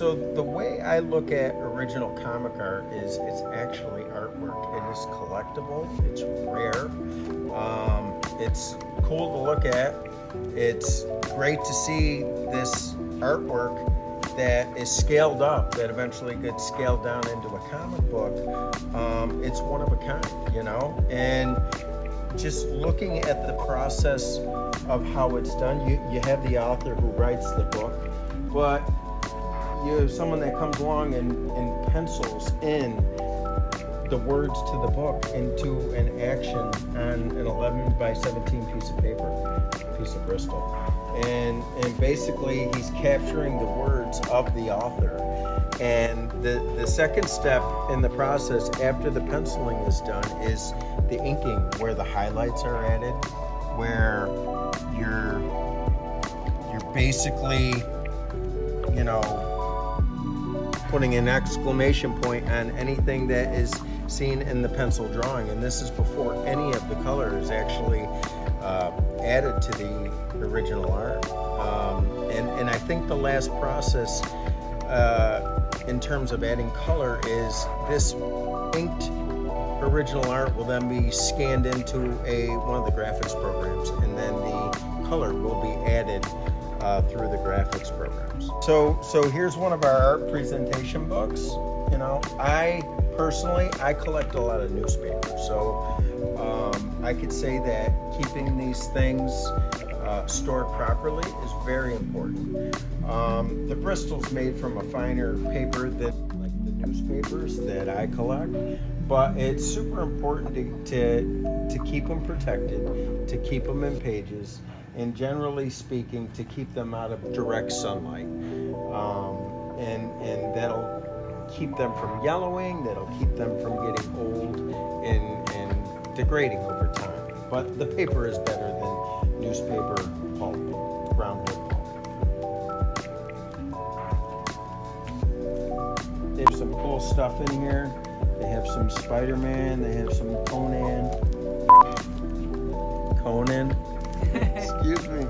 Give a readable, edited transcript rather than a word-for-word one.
So the way I look at original comic art is it's actually artwork. It is collectible. It's rare. It's cool to look at. It's great to see this artwork that is scaled up, that eventually gets scaled down into a comic book. It's one of a kind, you know? And just looking at the process of how it's done, you have the author who writes the book, but you have someone that comes along and pencils in the words to the book into an action on an 11 by 17 piece of paper, piece of Bristol. And basically he's capturing the words of the author. And the second step in the process after the penciling is done is the inking, where the highlights are added, where you're basically, you know, putting an exclamation point on anything that is seen in the pencil drawing. And this is before any of the color is actually added to the original art. And I think the last process in terms of adding color is this inked original art will then be scanned into one of the graphics programs, and then the color will be added through the graphics programs. So here's one of our art presentation books. You know, I personally collect a lot of newspapers, so I could say that keeping these things stored properly is very important. The Bristol's made from a finer paper than like the newspapers that I collect, but it's super important to keep them protected, to keep them in pages, and generally speaking, to keep them out of direct sunlight. And that'll keep them from yellowing, that'll keep them from getting old and degrading over time. But the paper is better than newspaper pulp, brown wood pulp. They have some cool stuff in here. They have some Spider-Man, they have some Conan. Excuse me.